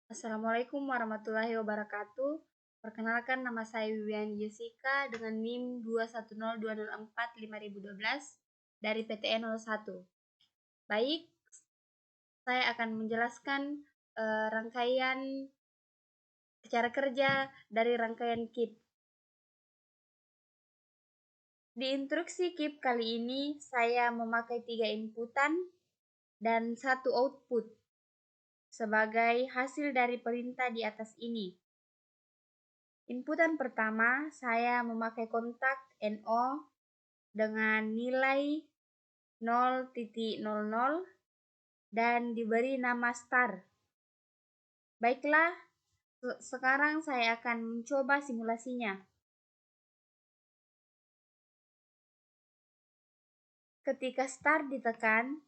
Assalamualaikum warahmatullahi wabarakatuh. Perkenalkan, nama saya Wiwian Jessica dengan NIM 210204512 dari PTN 01. Baik, saya akan menjelaskan rangkaian cara kerja dari rangkaian KIP. Di instruksi KIP kali ini, saya memakai 3 inputan dan 1 output sebagai hasil dari perintah di atas ini. Inputan pertama, saya memakai kontak NO dengan nilai 0.00 dan diberi nama star. Baiklah, sekarang saya akan mencoba simulasinya. Ketika star ditekan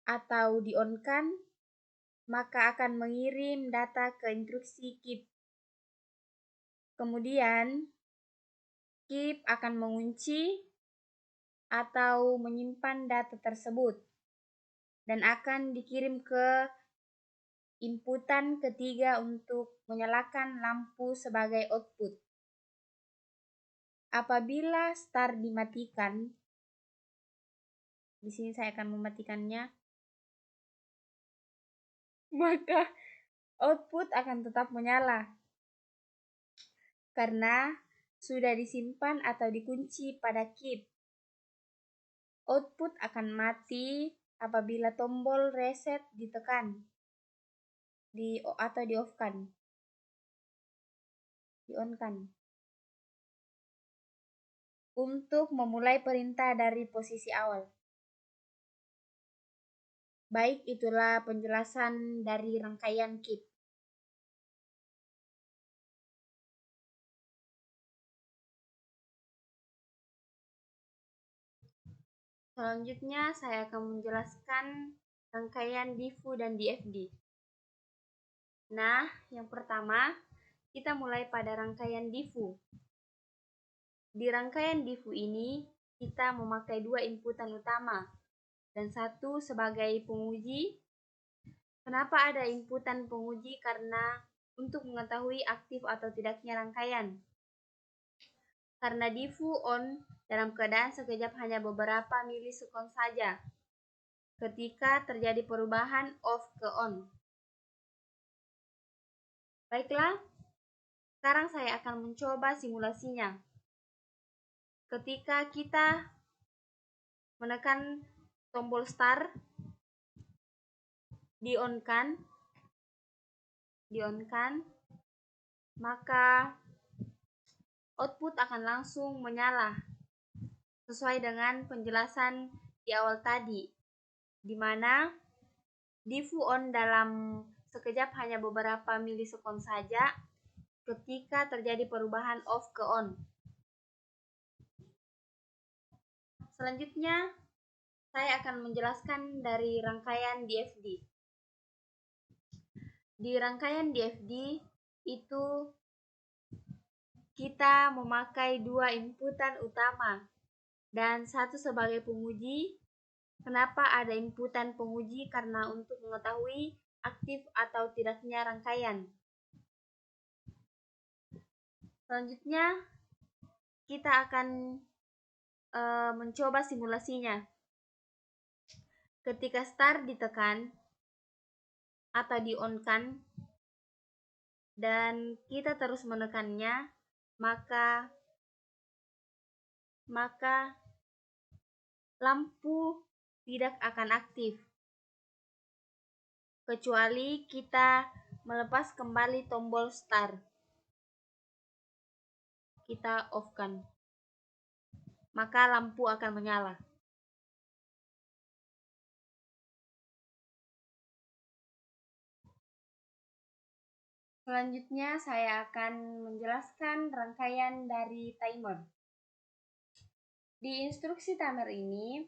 atau di-on-kan, maka akan mengirim data ke instruksi KIP. Kemudian, KIP akan mengunci atau menyimpan data tersebut dan akan dikirim ke inputan ketiga untuk menyalakan lampu sebagai output. Apabila star dimatikan, di sini saya akan mematikannya, maka output akan tetap menyala karena sudah disimpan atau dikunci pada KIP. Output akan mati apabila tombol reset ditekan atau di-on-kan. Untuk memulai perintah dari posisi awal. Baik, itulah penjelasan dari rangkaian KIP. Selanjutnya, saya akan menjelaskan rangkaian diffu dan DFD. Nah, yang pertama, kita mulai pada rangkaian diffu. Di rangkaian diffu ini, kita memakai 2 inputan utama dan 1 sebagai penguji. Kenapa ada inputan penguji? Karena untuk mengetahui aktif atau tidaknya rangkaian. Karena diffu on dalam keadaan sekejap hanya beberapa milisekund saja ketika terjadi perubahan off ke on. Baiklah, sekarang saya akan mencoba simulasinya. Ketika kita menekan tombol start, di-on-kan, maka output akan langsung menyala sesuai dengan penjelasan di awal tadi, di mana diffu on dalam sekejap hanya beberapa milisekund saja ketika terjadi perubahan off ke on. Selanjutnya, saya akan menjelaskan dari rangkaian DFD. Di rangkaian DFD itu kita memakai 2 inputan utama dan 1 sebagai penguji. Kenapa ada inputan penguji? Karena untuk mengetahui aktif atau tidaknya rangkaian. Selanjutnya, kita akan mencoba simulasinya. Ketika start ditekan atau di-on-kan dan kita terus menekannya, maka lampu tidak akan aktif kecuali kita melepas kembali tombol start. Kita off-kan, maka lampu akan menyala. Selanjutnya, saya akan menjelaskan rangkaian dari timer. Di instruksi timer ini,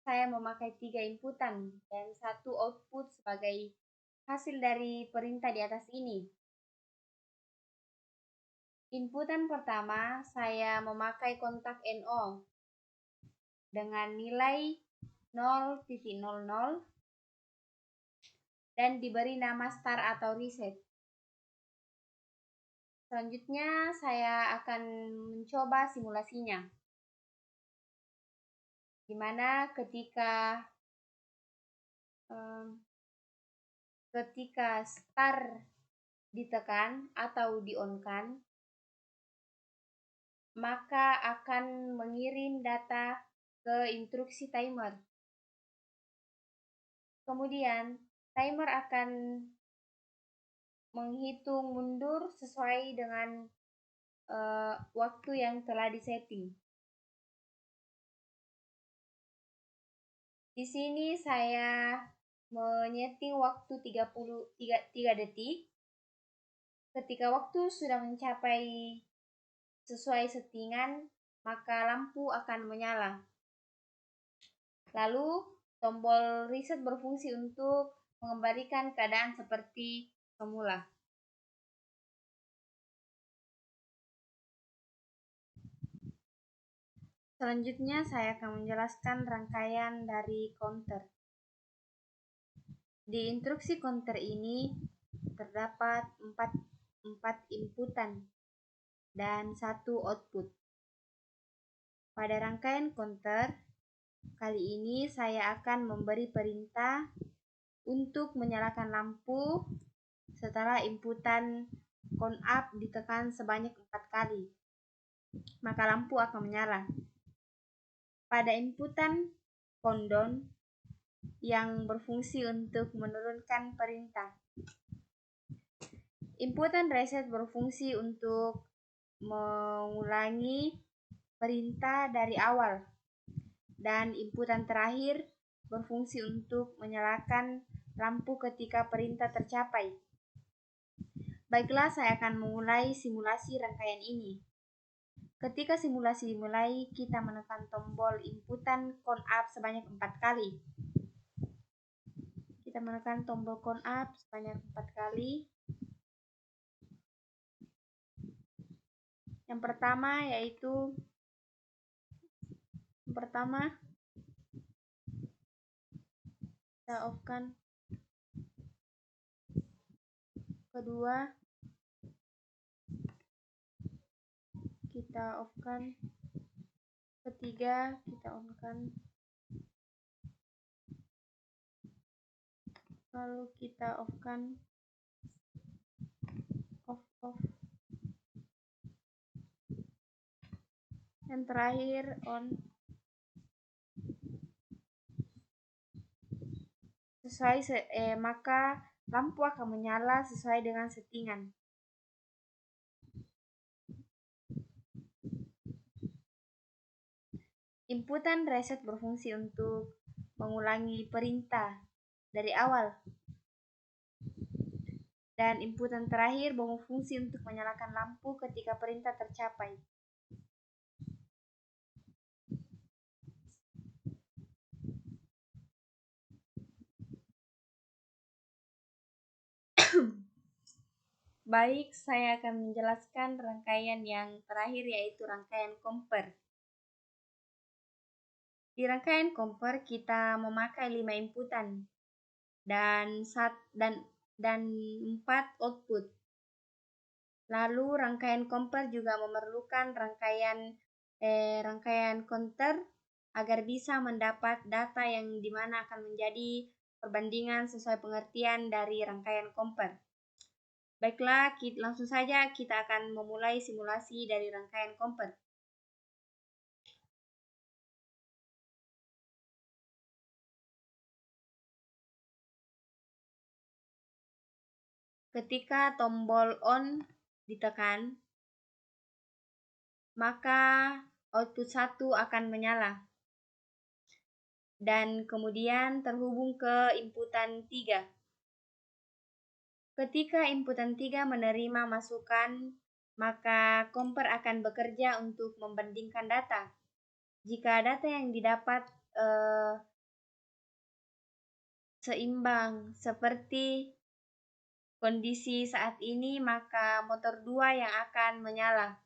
saya memakai 3 inputan dan 1 output sebagai hasil dari perintah di atas ini. Inputan pertama, saya memakai kontak NO dengan nilai 0.00 dan diberi nama start atau reset. Selanjutnya saya akan mencoba simulasinya, di mana ketika start ditekan atau di-on-kan, maka akan mengirim data ke instruksi timer. Kemudian timer akan menghitung mundur sesuai dengan waktu yang telah disetting. Di sini saya menyeting waktu 3 detik. Ketika waktu sudah mencapai sesuai settingan, maka lampu akan menyala. Lalu tombol reset berfungsi untuk mengembalikan keadaan seperti semula. Selanjutnya saya akan menjelaskan rangkaian dari counter. Di instruksi counter ini terdapat 4 inputan dan 1 output. Pada rangkaian counter, kali ini saya akan memberi perintah untuk menyalakan lampu setelah inputan count up ditekan sebanyak 4 kali. Maka lampu akan menyala. Pada inputan countdown yang berfungsi untuk menurunkan perintah. Inputan reset berfungsi untuk mengulangi perintah dari awal. Dan inputan terakhir berfungsi untuk menyalakan lampu ketika perintah tercapai. Baiklah, saya akan memulai simulasi rangkaian ini. Ketika simulasi dimulai, kita menekan tombol inputan count up sebanyak 4 kali. Kita menekan tombol count up sebanyak 4 kali. Yang pertama kita off-kan. Kedua, kita off-kan. Ketiga, kita on-kan. Lalu kita off-kan. Off. Yang terakhir on. Maka lampu akan menyala sesuai dengan settingan. Inputan reset berfungsi untuk mengulangi perintah dari awal. Dan inputan terakhir berfungsi untuk menyalakan lampu ketika perintah tercapai. Baik, saya akan menjelaskan rangkaian yang terakhir, yaitu rangkaian compare. Di rangkaian compare kita memakai 5 inputan dan 4 output. Lalu rangkaian compare juga memerlukan rangkaian counter agar bisa mendapat data yang dimana akan menjadi perbandingan sesuai pengertian dari rangkaian compare. Baiklah, langsung saja kita akan memulai simulasi dari rangkaian compare. Ketika tombol on ditekan, maka output 1 akan menyala. Dan kemudian terhubung ke inputan 3. Ketika inputan 3 menerima masukan, maka compare akan bekerja untuk membandingkan data. Jika data yang didapat seimbang seperti kondisi saat ini, maka motor 2 yang akan menyala.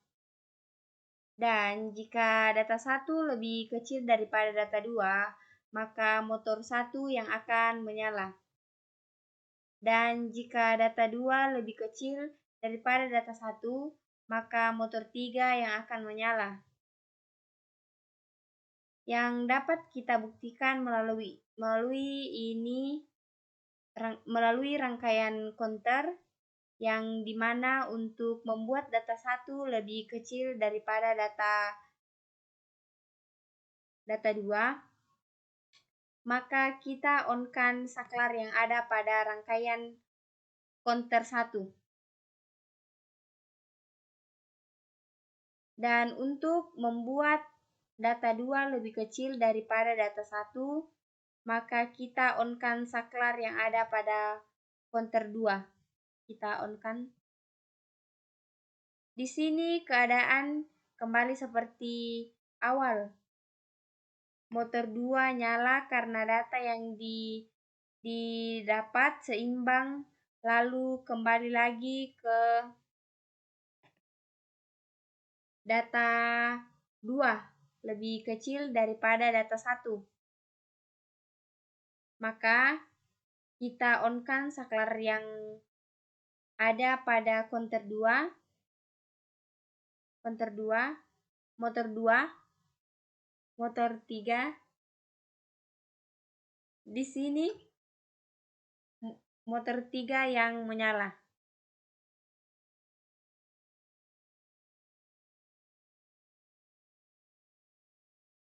Dan jika data 1 lebih kecil daripada data 2, maka motor 1 yang akan menyala. Dan jika data 2 lebih kecil daripada data 1, maka motor 3 yang akan menyala. Yang dapat kita buktikan melalui rangkaian counter yang dimana untuk membuat data 1 lebih kecil daripada data 2, maka kita on-kan saklar yang ada pada rangkaian counter 1. Dan untuk membuat data 2 lebih kecil daripada data 1, maka kita on-kan saklar yang ada pada counter 2. Kita on-kan. Di sini keadaan kembali seperti awal. Motor 2 nyala karena data yang didapat seimbang, lalu kembali lagi ke data 2 lebih kecil daripada data 1. Maka kita on-kan saklar yang ada pada counter 2, motor 3. Di sini motor 3 yang menyala.